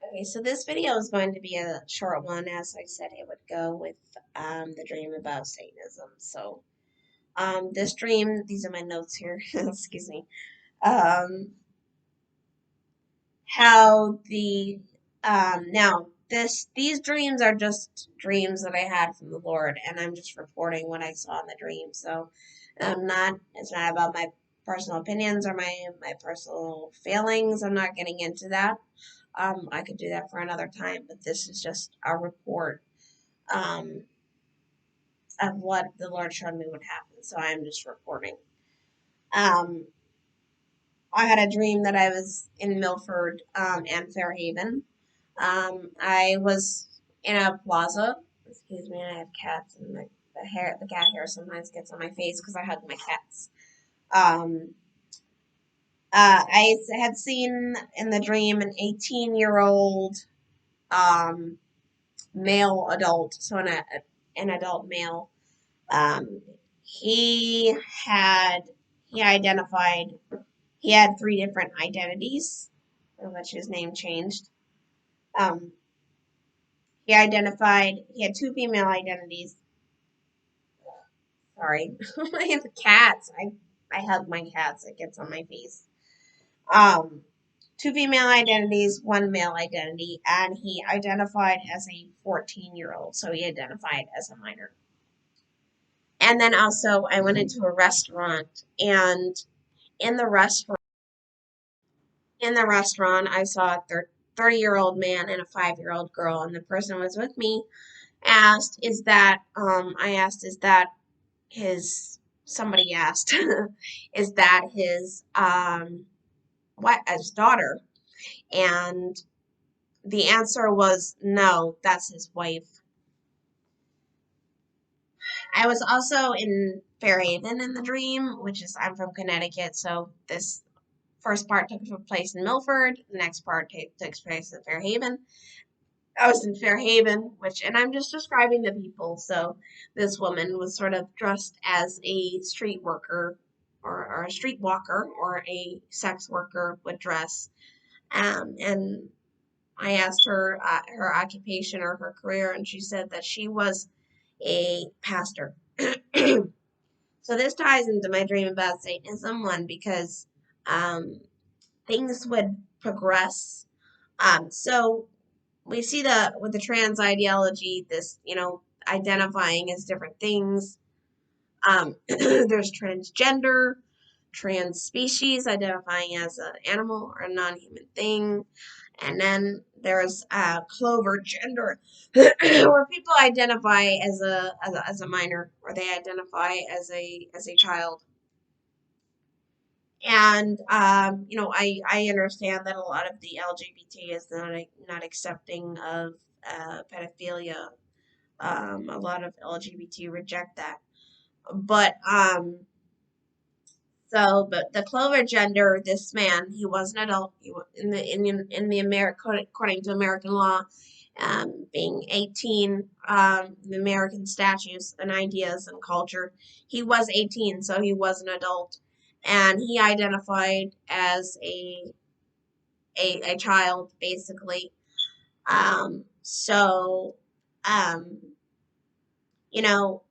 Okay, so this video is going to be a short one, as I said it would go with the dream about Satanism. So, this dream, these are my notes here, excuse me, um, how these dreams are just dreams that I had from the Lord, and I'm just reporting what I saw in the dream. So, it's not about my personal opinions or my personal feelings. I'm not getting into that. I could do that for another time, but this is just a report um, of what the Lord showed me would happen. So I'm just reporting. Um, I had a dream that I was in Milford and Fairhaven. I was in a plaza. Excuse me, I have cats, and the cat hair sometimes gets on my face because I hug my cats. Um, I had seen in the dream an 18-year-old um, male adult, so an adult male. Um, he had he identified he had three different identities, which his name changed. Um, he had two female identities. Sorry, I have cats. I hug my cats. It gets on my face. Um, Two female identities, one male identity, and he identified as a 14-year-old, so he identified as a minor. And then also, I went into a restaurant, and in the restaurant, I saw a 30-year-old man and a 5-year-old girl, and the person was with me. I asked, is that his? Somebody asked, is that his daughter? And the answer was no, that's his wife. I was also in Fairhaven in the dream, I'm from Connecticut, so this first part took place in Milford, the next part takes place in Fairhaven. I was in Fairhaven, and I'm just describing the people. So this woman was sort of dressed as a street worker or a street walker or a sex worker would dress. And I asked her her occupation or her career, and she said that she was a pastor. So this ties into my dream about Satanism, one, because um, things would progress. So we see with the trans ideology, this, identifying as different things. There's transgender, trans species, identifying as an animal or a non-human thing. And then there's glovergender, where people identify as a minor, or they identify as a child. And I understand that a lot of the LGBT is not accepting of pedophilia. A lot of LGBT reject that, but but the clover gender, this man, he was an adult. He was in the according to American law, being 18, the American statutes and ideas and culture, he was 18, so he was an adult, and he identified as a child, basically. So, um, you know,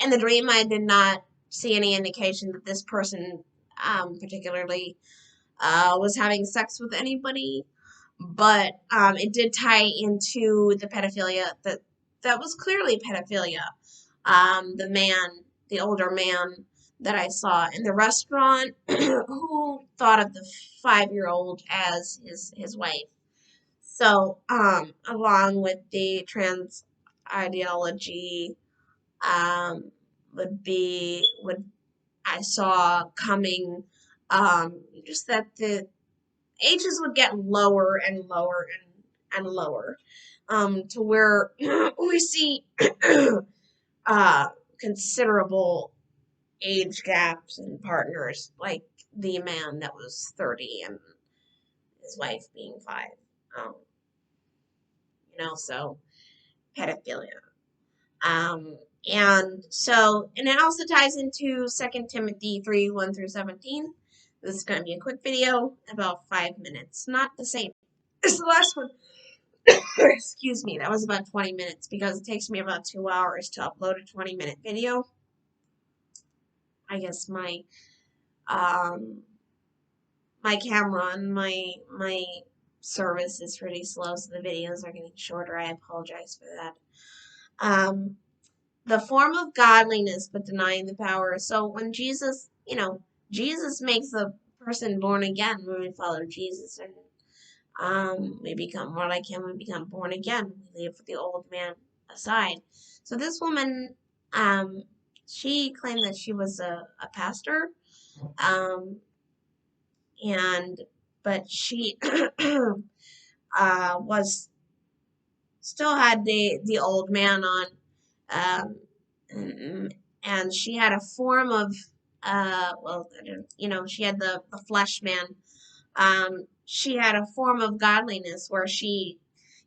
in the dream, I did not see any indication that this person, particularly, was having sex with anybody, but it did tie into the pedophilia that was clearly pedophilia. The older man that I saw in the restaurant, who thought of the 5-year-old as his wife. So, along with the trans ideology, um, would I saw coming, just that the ages would get lower and lower and lower, to where we see uh, considerable age gaps in partners, like the man that was 30 and his wife being 5. Um, so pedophilia. Um, and it also ties into 2 Timothy 3, 1 through 17. This is going to be a quick video, about 5 minutes, not the same. This is the last one. Excuse me, that was about 20 minutes because it takes me about 2 hours to upload a 20-minute video. I guess um my camera and my service is pretty slow, so the videos are getting shorter. I apologize for that. The form of godliness, but denying the power. So when Jesus, Jesus makes the person born again when we follow Jesus, and we become more like him. We become born again. We leave the old man aside. So this woman, she claimed that she was a pastor, um, and but she was still had the old man on, and she had a form of she had the flesh man. She had a form of godliness where she,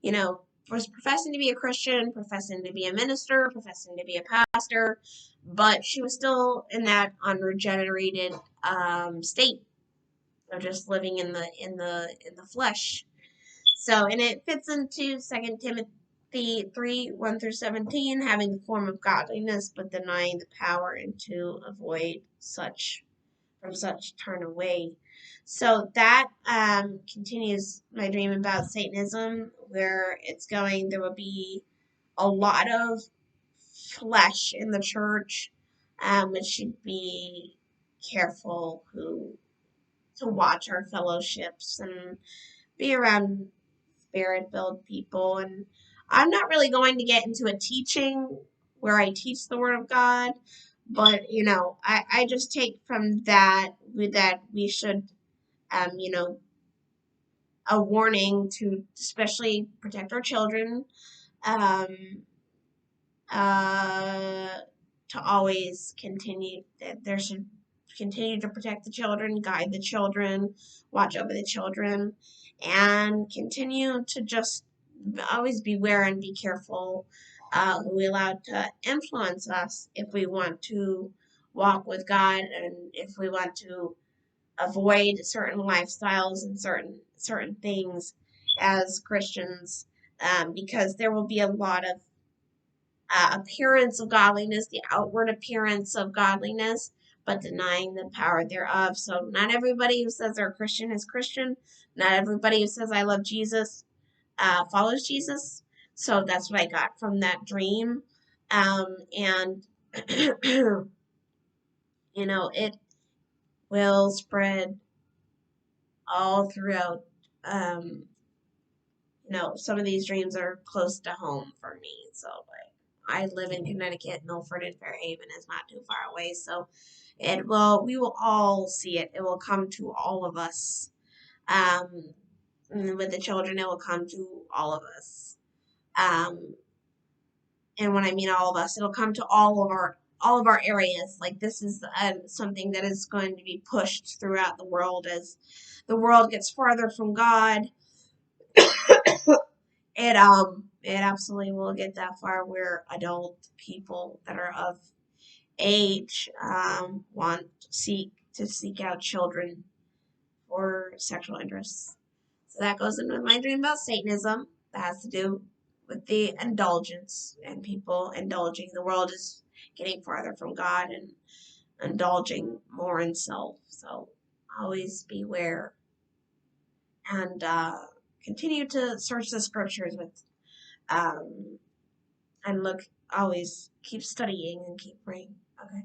was professing to be a Christian, professing to be a minister, professing to be a pastor, but she was still in that unregenerated state of just living in the flesh. So, and it fits into 2 Timothy 3:1-17, having the form of godliness, but denying the power, and to avoid such turn away. So that continues my dream about Satanism, where it's going. There will be a lot of flesh in the church. We should be careful to watch our fellowships and be around spirit-filled people. And I'm not really going to get into a teaching where I teach the Word of God, but I just take from that we should, a warning to especially protect our children, um, uh, to always continue that there should continue to protect the children, guide the children, watch over the children, and continue to just always beware and be careful who we allow to influence us if we want to walk with God, and if we want to avoid certain lifestyles and certain things as Christians, because there will be a lot of appearance of godliness, the outward appearance of godliness, but denying the power thereof. So not everybody who says they're a Christian is Christian. Not everybody who says I love Jesus follows Jesus. So that's what I got from that dream. And it will spread all throughout. Um, some of these dreams are close to home for me. So, like, I live in Connecticut. Milford and Fairhaven is not too far away. So, we will all see it. It will come to all of us. And with the children, it will come to all of us. And when I mean all of us, it'll come to all of our areas. Like, this is something that is going to be pushed throughout the world as the world gets farther from God. It absolutely will get that far where adult people that are of age want to seek out children for sexual interests. So that goes into my dream about Satanism. That has to do with the indulgence and people indulging. The world is getting farther from God and indulging more in self. So always beware and continue to search the scriptures with um, and always keep studying and keep praying. Okay.